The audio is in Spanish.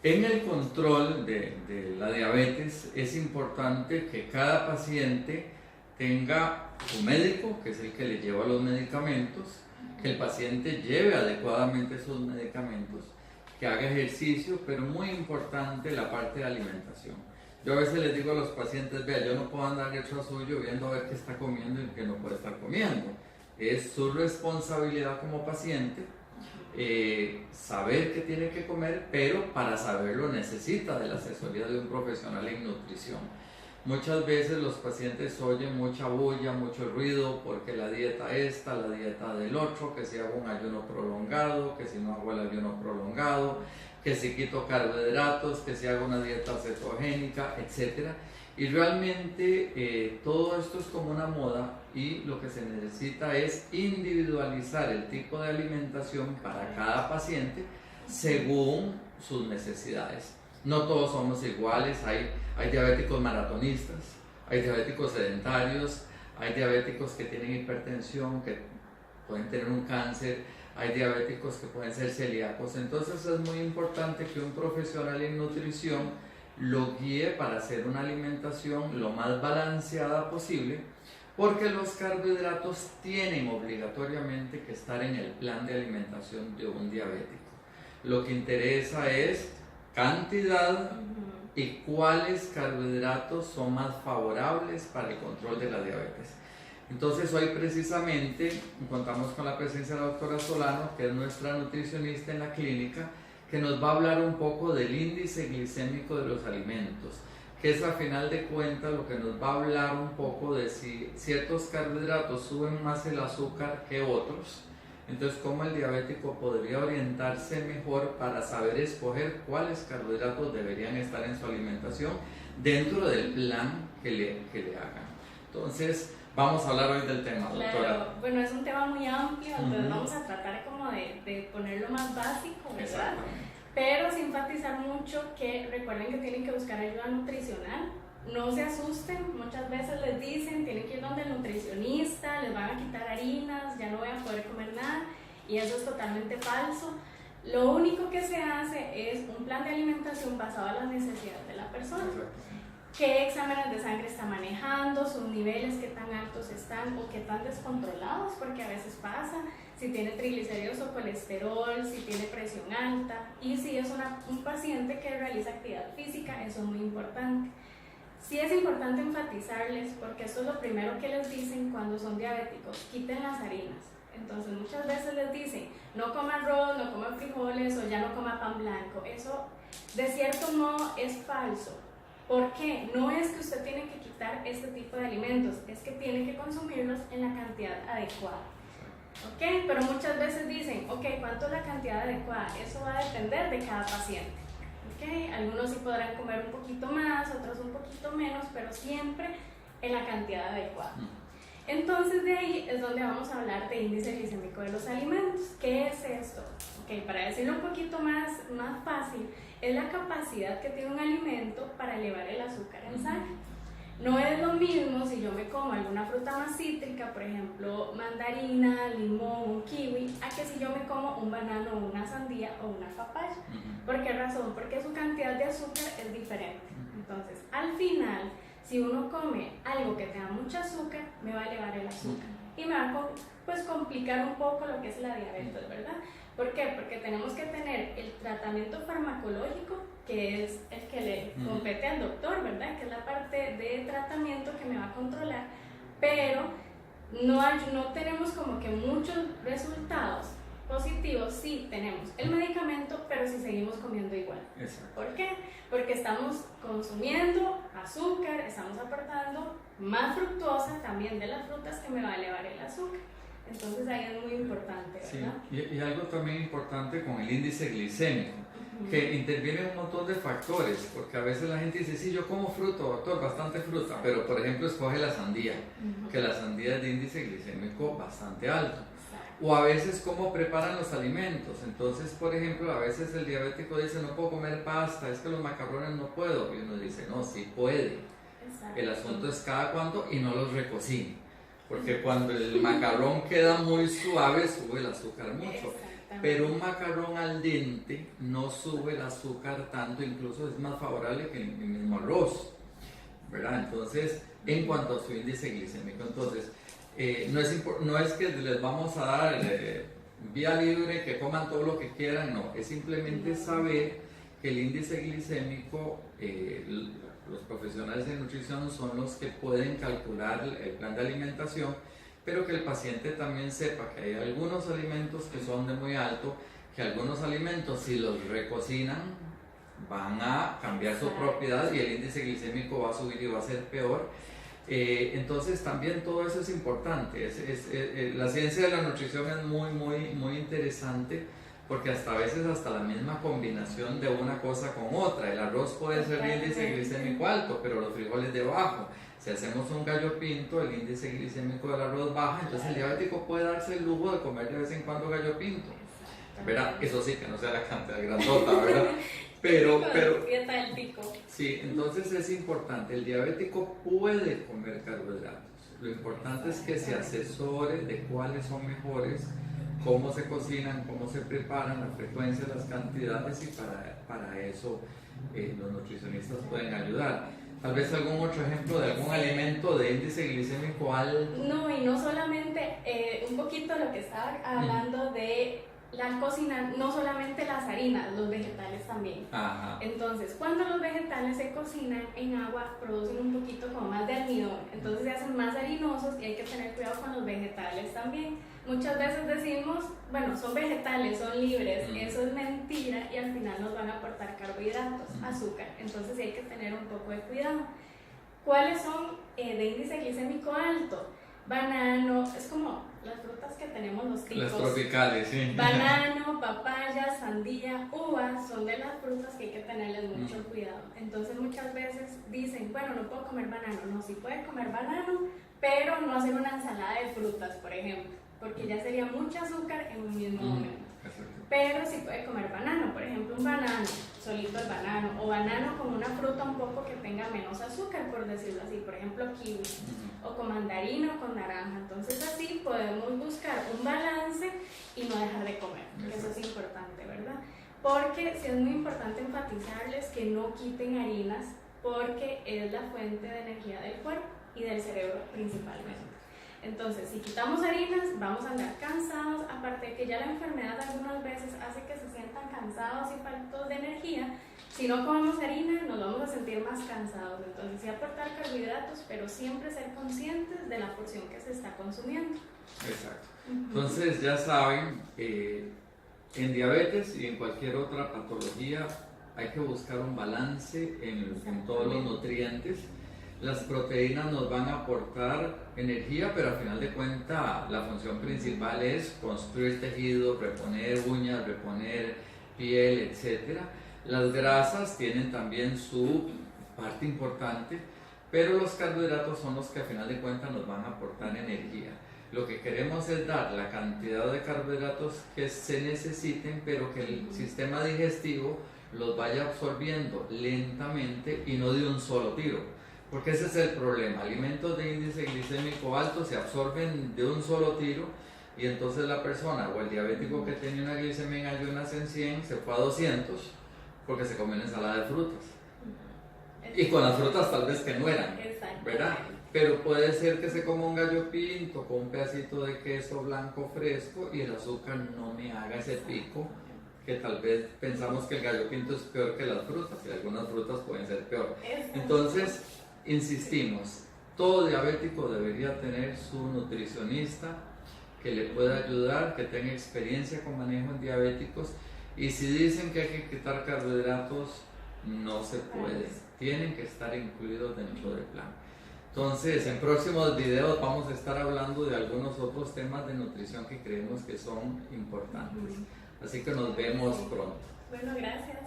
En el control de la diabetes es importante que cada paciente tenga su médico, que es el que le lleva los medicamentos, que el paciente lleve adecuadamente sus medicamentos, que haga ejercicio, pero muy importante la parte de alimentación. Yo a veces les digo a los pacientes, vea, yo no puedo andar detrás suyo viendo a ver qué está comiendo y qué no puede estar comiendo. Es su responsabilidad como paciente saber qué tiene que comer, pero para saberlo necesita de la asesoría de un profesional en nutrición. Muchas veces los pacientes oyen mucha bulla, mucho ruido, porque la dieta esta, la dieta del otro, que si hago un ayuno prolongado, que si no hago el ayuno prolongado, que si quito carbohidratos, que si hago una dieta cetogénica, etc. Y realmente todo esto es como una moda y lo que se necesita es individualizar el tipo de alimentación para cada paciente según sus necesidades. No todos somos iguales, hay diabéticos maratonistas, hay diabéticos sedentarios, hay diabéticos que tienen hipertensión, que pueden tener un cáncer, hay diabéticos que pueden ser celíacos. Entonces es muy importante que un profesional en nutrición lo guíe para hacer una alimentación lo más balanceada posible, porque los carbohidratos tienen obligatoriamente que estar en el plan de alimentación de un diabético. Lo que interesa es cantidad y cuáles carbohidratos son más favorables para el control de la diabetes. Entonces hoy precisamente contamos con la presencia de la doctora Solano, que es nuestra nutricionista en la clínica, que nos va a hablar un poco del índice glicémico de los alimentos, que es a final de cuentas lo que nos va a hablar un poco de si ciertos carbohidratos suben más el azúcar que otros. Entonces, cómo el diabético podría orientarse mejor para saber escoger cuáles carbohidratos deberían estar en su alimentación dentro del plan que le hagan. Entonces, vamos a hablar hoy del tema, doctora. Claro, bueno, es un tema muy amplio, entonces vamos a tratar como de ponerlo más básico, ¿verdad? Pero sin enfatizar mucho que recuerden que tienen que buscar ayuda nutricional. No se asusten, muchas veces les dicen, tienen que ir donde el nutricionista, les van a quitar harinas, ya no voy a poder comer nada, y eso es totalmente falso. Lo único que se hace es un plan de alimentación basado en las necesidades de la persona. ¿Qué exámenes de sangre está manejando? ¿Sus niveles qué tan altos están o qué tan descontrolados? Porque a veces pasa, si tiene triglicéridos o colesterol, si tiene presión alta, y si es un paciente que realiza actividad física, eso es muy importante. Sí es importante enfatizarles, porque esto es lo primero que les dicen cuando son diabéticos, quiten las harinas. Entonces muchas veces les dicen, no coma arroz, no coma frijoles o ya no coma pan blanco. Eso de cierto modo es falso. ¿Por qué? No es que usted tiene que quitar este tipo de alimentos, es que tiene que consumirlos en la cantidad adecuada. ¿Ok? Pero muchas veces dicen, ok, ¿cuánto es la cantidad adecuada? Eso va a depender de cada paciente. ¿Ok? Algunos sí podrán comer un poquito más, otros un poquito menos, pero siempre en la cantidad adecuada. Entonces de ahí es donde vamos a hablar de índice glicémico de los alimentos. ¿Qué es esto? Ok, para decirlo un poquito más fácil, es la capacidad que tiene un alimento para elevar el azúcar en sangre. No es lo mismo si yo me como alguna fruta más cítrica, por ejemplo mandarina, limón, un kiwi, a que si yo me como un banano, una sandía o una papaya. ¿Por qué razón? Porque su cantidad de azúcar es diferente. Entonces, al final, si uno come algo que tenga mucho azúcar, me va a elevar el azúcar y me va a complicar un poco lo que es la diabetes, ¿verdad? ¿Por qué? Porque tenemos que tener el tratamiento farmacológico, que es el que le compete al doctor, ¿verdad? Que es la parte de tratamiento que me va a controlar, pero no tenemos como que muchos resultados positivos. Sí tenemos el medicamento, pero si seguimos comiendo igual. Exacto. ¿Por qué? Porque estamos consumiendo azúcar, estamos aportando más fructosa también de las frutas que me va a elevar el azúcar. Entonces ahí es muy importante, ¿verdad? Sí, y algo también importante con el índice glicémico, que intervienen un montón de factores, porque a veces la gente dice, sí, yo como fruta, doctor, bastante fruta, pero por ejemplo escoge la sandía, que la sandía es de índice glicémico bastante alto. O a veces cómo preparan los alimentos. Entonces, por ejemplo, a veces el diabético dice, no puedo comer pasta, es que los macarrones no puedo. Y uno dice, no, sí puede. Exacto. El asunto es cada cuánto y no los recocine. Porque cuando el macarrón queda muy suave, sube el azúcar mucho. pero un macarrón al dente no sube el azúcar tanto, incluso es más favorable que el mismo arroz, ¿verdad? Entonces, en cuanto a su índice glicémico, entonces, no es que les vamos a dar vía libre, que coman todo lo que quieran, no, es simplemente saber que el índice glicémico, los profesionales de nutrición son los que pueden calcular el plan de alimentación, pero que el paciente también sepa que hay algunos alimentos que son de muy alto, que algunos alimentos si los recocinan van a cambiar su propiedad y el índice glicémico va a subir y va a ser peor. Entonces también todo eso es importante. La ciencia de la nutrición es muy interesante, porque a veces hasta la misma combinación de una cosa con otra. El arroz puede ser de índice glicémico alto, pero los frijoles de bajo. Si hacemos un gallo pinto, el índice glicémico del arroz baja, entonces el diabético puede darse el lujo de comer de vez en cuando gallo pinto, ¿verdad? Eso sí, que no sea la cantidad grandota, ¿verdad? Pero sí, entonces es importante, el diabético puede comer carbohidratos. Lo importante es que se asesore de cuáles son mejores, cómo se cocinan, cómo se preparan, la frecuencia, las cantidades, y para eso los nutricionistas pueden ayudar. Tal vez algún otro ejemplo de algún alimento de índice glicémico alto. No, y no solamente, un poquito lo que estaba hablando de la cocina, no solamente las harinas, los vegetales también. Ajá. Entonces, cuando los vegetales se cocinan en agua, producen un poquito como más de almidón, entonces se hacen más harinosos y hay que tener cuidado con los vegetales también. Muchas veces decimos, bueno, son vegetales, son libres, eso es mentira, y al final nos van a aportar carbohidratos, azúcar, entonces hay que tener un poco de cuidado. ¿Cuáles son de índice glicémico alto? Banano, es como las frutas que tenemos los ticos. Las tropicales, sí. Banano, papaya, sandía, uvas, son de las frutas que hay que tenerles mucho cuidado. Entonces muchas veces dicen, bueno, no puedo comer banano. No, sí puede comer banano, pero no hacer una ensalada de frutas, por ejemplo, porque ya sería mucho azúcar en un mismo momento. Pero sí puede comer banano, por ejemplo, un banano, solito el banano, o banano con una fruta un poco que tenga menos azúcar, por decirlo así, por ejemplo kiwi, o con mandarina o con naranja. Entonces así podemos buscar un balance y no dejar de comer, que eso es importante, ¿verdad? Porque sí es muy importante enfatizarles que no quiten harinas, porque es la fuente de energía del cuerpo y del cerebro principalmente. Entonces, si quitamos harinas, vamos a andar cansados, aparte de que ya la enfermedad algunas veces hace que se sientan cansados y faltos de energía. Si no comemos harina, nos vamos a sentir más cansados. Entonces, sí aportar carbohidratos, pero siempre ser conscientes de la porción que se está consumiendo. Exacto. Entonces, ya saben, en diabetes y en cualquier otra patología hay que buscar un balance en todos los nutrientes. Las proteínas nos van a aportar energía, pero al final de cuentas la función principal es construir tejido, reponer uñas, reponer piel, etc. Las grasas tienen también su parte importante, pero los carbohidratos son los que al final de cuentas nos van a aportar energía. Lo que queremos es dar la cantidad de carbohidratos que se necesiten, pero que el sistema digestivo los vaya absorbiendo lentamente y no de un solo tiro. Porque ese es el problema, alimentos de índice glicémico alto se absorben de un solo tiro, y entonces la persona o el diabético que tenía una glicemia en ayunas en 100 se fue a 200 porque se comió una ensalada de frutas. Y con las frutas tal vez que no eran, ¿verdad? Pero puede ser que se coma un gallo pinto con un pedacito de queso blanco fresco y el azúcar no me haga ese pico, que tal vez pensamos que el gallo pinto es peor que las frutas, y algunas frutas pueden ser peor. Entonces, insistimos, todo diabético debería tener su nutricionista que le pueda ayudar, que tenga experiencia con manejo en diabéticos, y si dicen que hay que quitar carbohidratos, no se puede, tienen que estar incluidos dentro del plan. Entonces, en próximos videos vamos a estar hablando de algunos otros temas de nutrición que creemos que son importantes. Así que nos vemos pronto. Bueno, gracias.